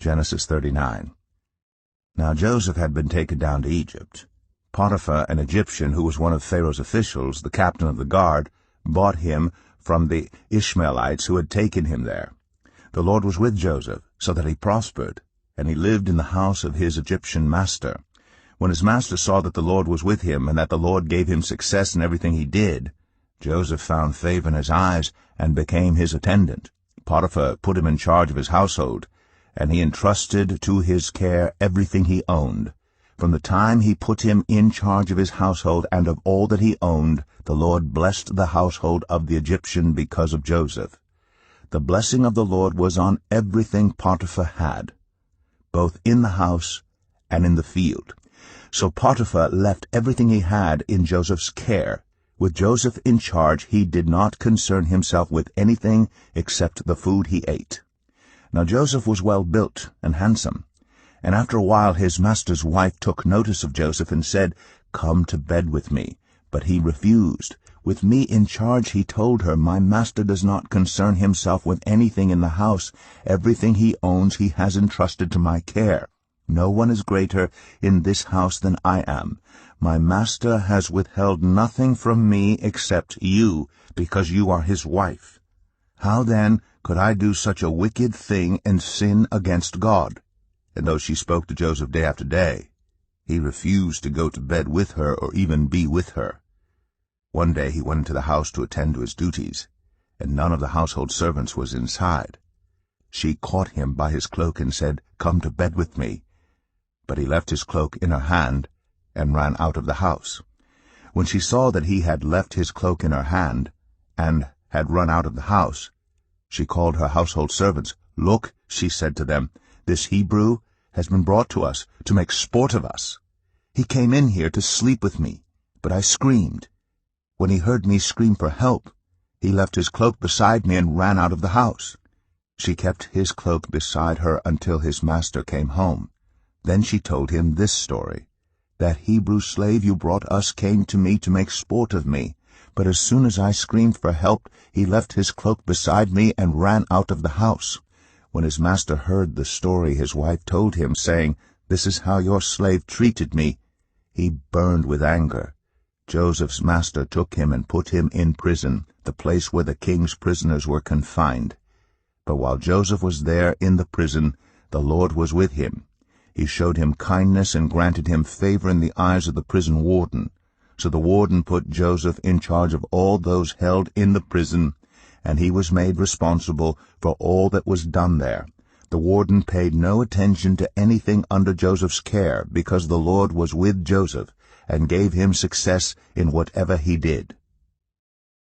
Genesis 39. Now Joseph had been taken down to Egypt. Potiphar, an Egyptian who was one of Pharaoh's officials, the captain of the guard, bought him from the Ishmaelites who had taken him there. The Lord was with Joseph, so that he prospered, and he lived in the house of his Egyptian master. When his master saw that the Lord was with him, and that the Lord gave him success in everything he did, Joseph found favor in his eyes and became his attendant. Potiphar put him in charge of his household, and he entrusted to his care everything he owned. From the time he put him in charge of his household and of all that he owned, the Lord blessed the household of the Egyptian because of Joseph. The blessing of the Lord was on everything Potiphar had, both in the house and in the field. So Potiphar left everything he had in Joseph's care. With Joseph in charge, he did not concern himself with anything except the food he ate. Now Joseph was well built and handsome. And after a while his master's wife took notice of Joseph and said, "Come to bed with me." But he refused. With me in charge, he told her, "My master does not concern himself with anything in the house. Everything he owns he has entrusted to my care. No one is greater in this house than I am. My master has withheld nothing from me except you, because you are his wife. How then could I do such a wicked thing and sin against God?" And though she spoke to Joseph day after day, he refused to go to bed with her or even be with her. One day he went into the house to attend to his duties, and none of the household servants was inside. She caught him by his cloak and said, "Come to bed with me." But he left his cloak in her hand and ran out of the house. When she saw that he had left his cloak in her hand and had run out of the house, she called her household servants. "Look," she said to them, "this Hebrew has been brought to us to make sport of us. He came in here to sleep with me, but I screamed. When he heard me scream for help, he left his cloak beside me and ran out of the house." She kept his cloak beside her until his master came home. Then she told him this story: "That Hebrew slave you brought us came to me to make sport of me, but as soon as I screamed for help, he left his cloak beside me and ran out of the house." When his master heard the story his wife told him, saying, "This is how your slave treated me," he burned with anger. Joseph's master took him and put him in prison, the place where the king's prisoners were confined. But while Joseph was there in the prison, the Lord was with him. He showed him kindness and granted him favor in the eyes of the prison warden. So the warden put Joseph in charge of all those held in the prison, and he was made responsible for all that was done there. The warden paid no attention to anything under Joseph's care, because the Lord was with Joseph and gave him success in whatever he did.